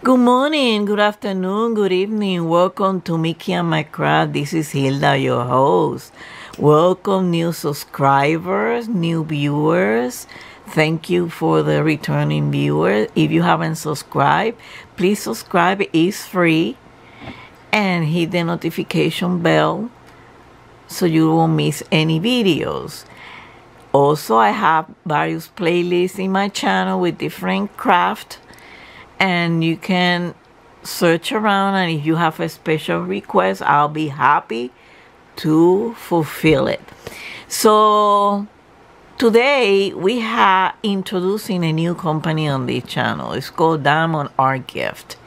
Good morning, good afternoon, good evening. Welcome to Mickey and My Craft. This is Hilda, your host. Welcome, new subscribers, new viewers. Thank you for the returning viewers. If you haven't subscribed, please subscribe. It's free. And hit the notification bell so you won't miss any videos. Also, I have various playlists in my channel with different crafts. And you can search around, and if you have a special request, I'll be happy to fulfill it. So today we are introducing a new company on this channel. It's called Diamond Art Gift.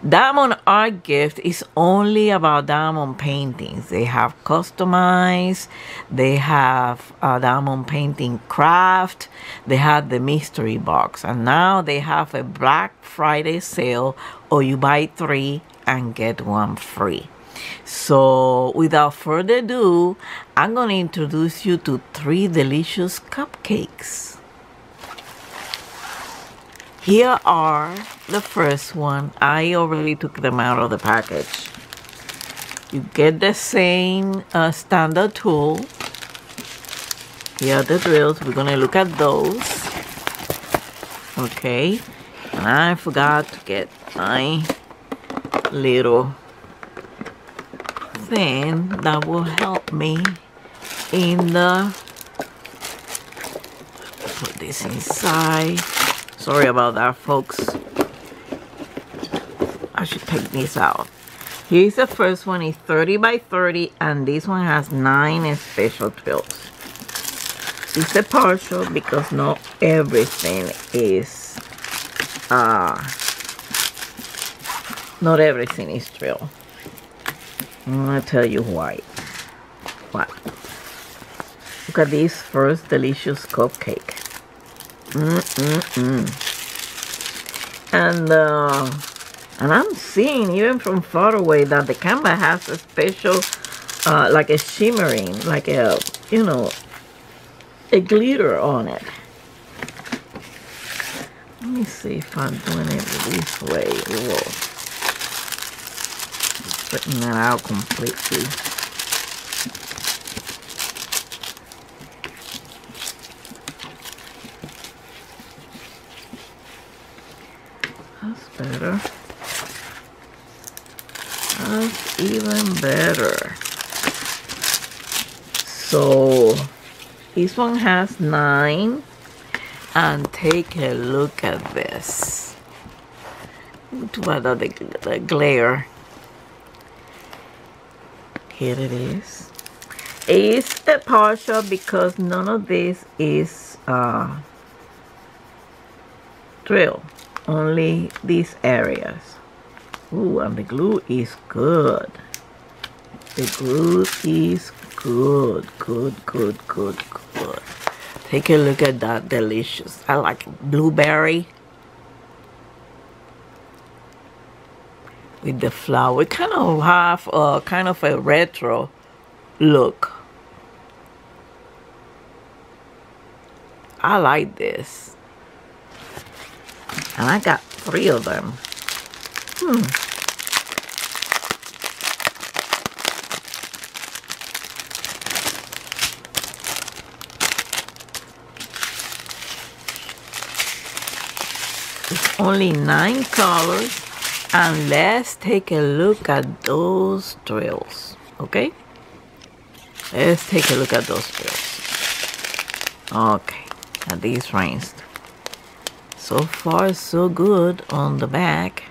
Diamond Art Gift is only about diamond paintings. They have customized, they have a diamond painting craft, they have the mystery box, and now they have a Black Friday sale, or you buy 3 and get 1 free. So without further ado, I'm going to introduce you to 3 delicious cupcakes. Here are the first one. I already took them out of the package. You get the same standard tool. Here are the drills. We're going to look at those. Okay. And I forgot to get my little thing that will help me in the... Put this inside. Sorry about that, folks. I should take this out. Here's the first one. It's 30 by 30, and this one has 9 special drills. It's a partial because not everything is drilled. I'm gonna tell you why. What? Look at this first delicious cupcake. And I'm seeing even from far away that the camera has a special like a shimmering, like a, you know, a glitter on it. Let me see if I'm doing it this way. Whoa. Putting that out completely. That's better. That's even better. So this one has 9, and take a look at this. Too bad that the glare. Here it is. It's a partial because none of this is drill. Only these areas. Ooh, and the glue is good. The glue is good. Good. Take a look at that. Delicious. I like it. Blueberry. With the flower. It kind of have a retro look. I like this. And I got 3 of them. It's only 9 colors. And let's take a look at those drills. Okay? Let's take a look at those drills. Okay. At these rings. So far, so good on the back.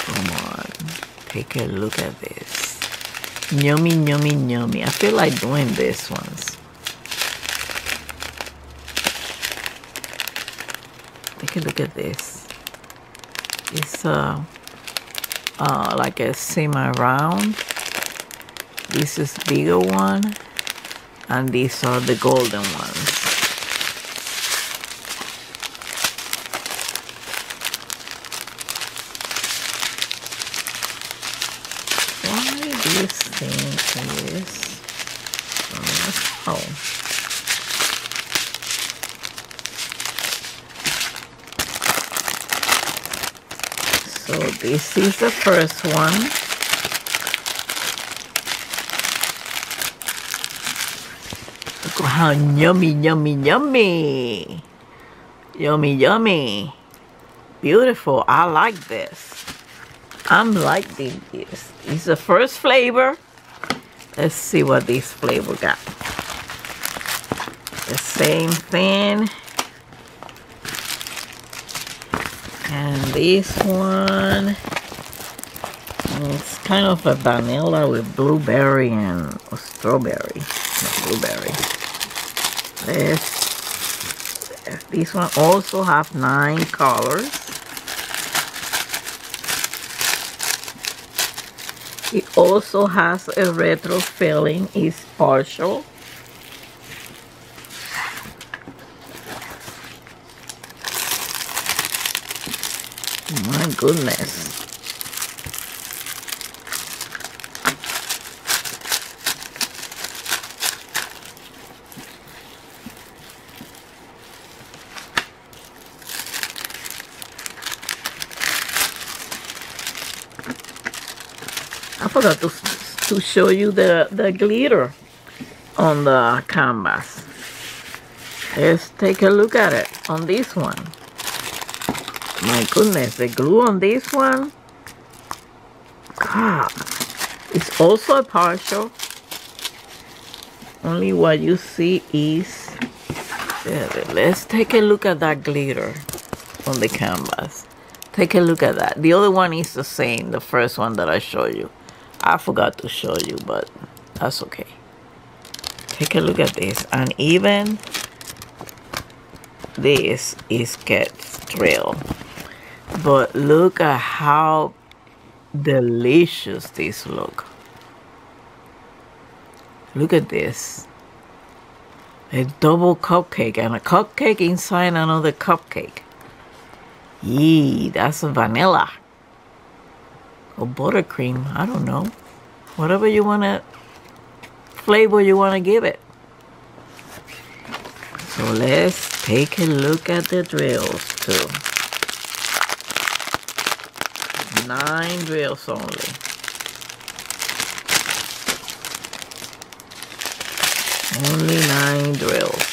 Come on. Take a look at this. Yummy. I feel like doing this ones. Take a look at this. It's like a semi-round. This is bigger one, and these are the golden ones. Why this thing is Oh. So this is the first one. Look how yummy, yummy, yummy. Yummy, yummy. Beautiful. I like this. I'm liking this. It's the first flavor. Let's see what this flavor got. The same thing. And this one, it's kind of a vanilla with blueberry and strawberry. No, blueberry. This one also have 9 colors. It also has a retro filling. It's partial. My goodness. I forgot to show you the glitter on the canvas. Let's take a look at it on this one. My goodness, the glue on this one, God, it's also a partial. Only what you see is, let's take a look at that glitter on the canvas. Take a look at that. The other one is the same, the first one that I showed you. I forgot to show you, but that's okay. Take a look at this, and even this is gets drilled. But look at how delicious these look. Look at this. A double cupcake and a cupcake inside another cupcake. Yee, that's a vanilla. Or buttercream, I don't know. Whatever you want to, flavor you want to give it. So let's take a look at the drills too. 9 drills only. Only 9 drills.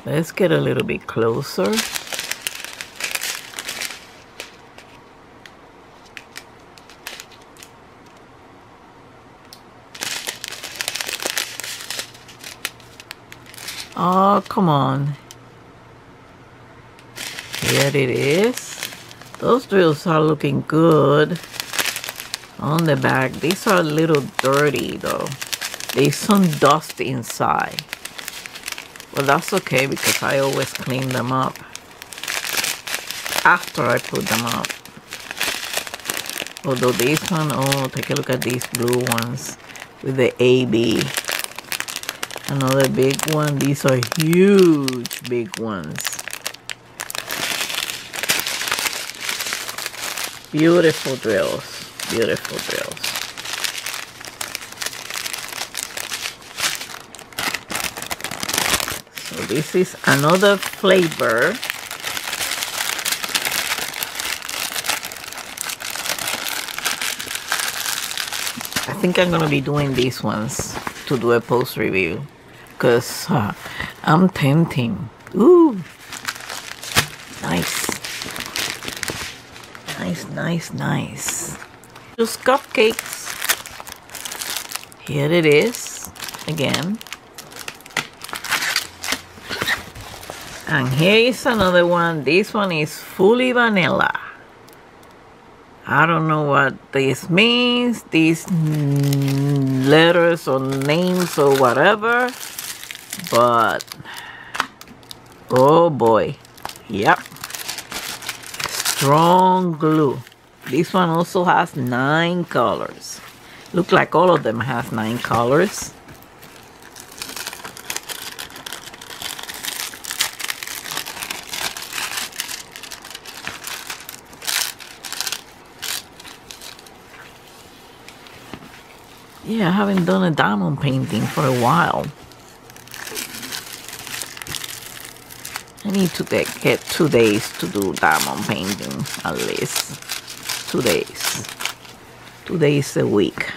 Let's get a little bit closer. Oh, come on. Here it is. Those drills are looking good on the back. These are a little dirty though. There's some dust inside. Well, that's okay because I always clean them up after I put them up. Although this one, oh, take a look at these blue ones with the AB. Another big one. These are huge, big ones. Beautiful drills. Beautiful drills. So this is another flavor. I think I'm going to be doing these ones to do a post review. Because I'm tempting. Ooh. Nice. Nice, nice, nice. Just cupcakes. Here it is. Again. And here is another one. This one is fully vanilla. I don't know what this means. These letters or names or whatever. But, oh boy, yep, strong glue. This one also has 9 colors. Look like all of them have 9 colors. Yeah, I haven't done a diamond painting for a while. I need to get 2 days to do diamond painting, at least 2 days. 2 days a week.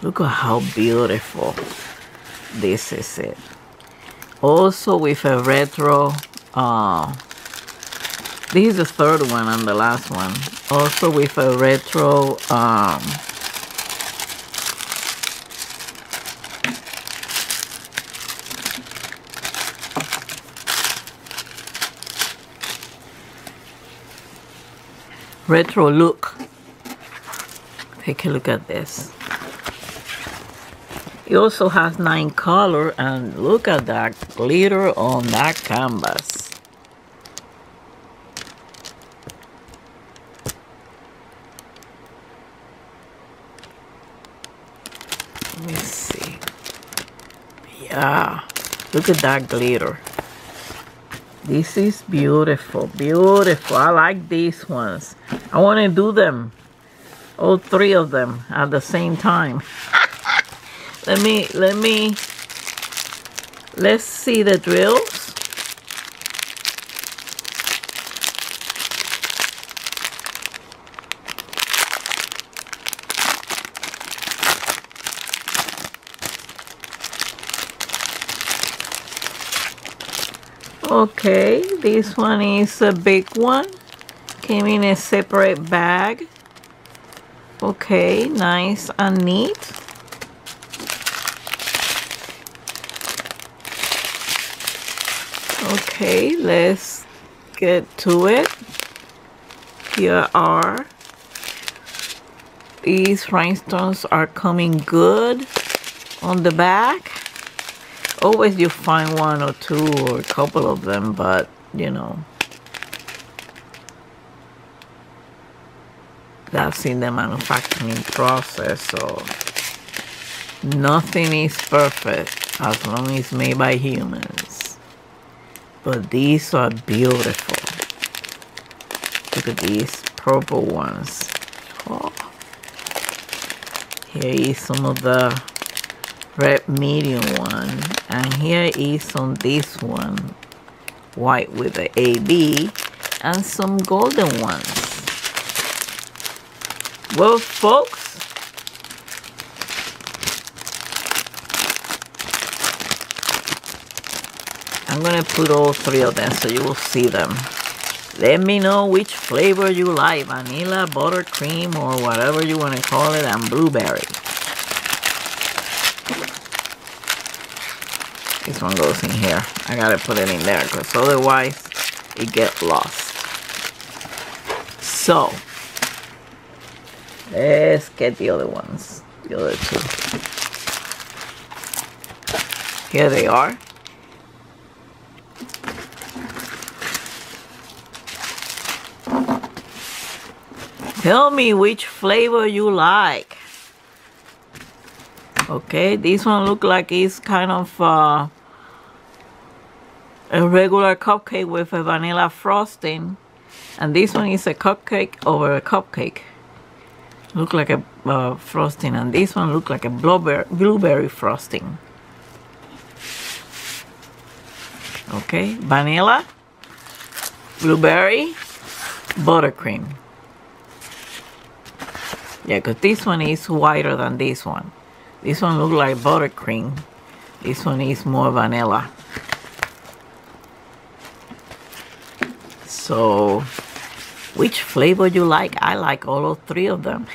Look at how beautiful this is. It also with a retro. This is the third one and the last one. Also with a retro. Retro look. Take a look at this. It also has 9 color, and look at that glitter on that canvas. Let me see. Yeah, look at that glitter. This is beautiful, beautiful. I like these ones. I want to do them, all 3 of them at the same time. Let's see the drills. Okay, this one is a big one. Came in a separate bag. Okay, nice and neat. Okay, let's get to it. Here are these rhinestones are coming good on the back. Always you find 1 or 2 or a couple of them, but you know, that's in the manufacturing process, so nothing is perfect as long as it's made by humans. But these are beautiful. Look at these purple ones. Oh. Here is some of the red medium one, and here is on this one white with the AB, and some golden ones. Well, folks, I'm gonna put all 3 of them so you will see them. Let me know which flavor you like, vanilla, buttercream, or whatever you want to call it, and blueberry. This one goes in here. I gotta put it in there because otherwise it gets lost. So let's get the other ones, the other 2. Here they are. Tell me which flavor you like. Okay, this one look like it's kind of a regular cupcake with a vanilla frosting, and this one is a cupcake over a cupcake. Look like a frosting, and this one look like a blueberry frosting. Okay, vanilla, blueberry, buttercream. Yeah, because this one is whiter than this one. This one looks like buttercream. This one is more vanilla. So, which flavor you like? I like all of 3 of them.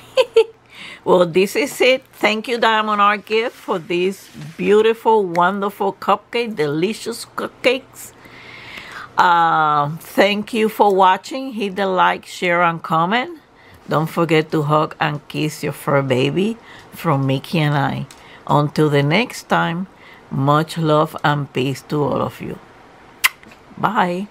Well, this is it. Thank you, Diamond Art Gift, for these beautiful, wonderful cupcakes, delicious cupcakes. Thank you for watching. Hit the like, share, and comment. Don't forget to hug and kiss your fur baby from Mickey and I. Until the next time, much love and peace to all of you. Bye.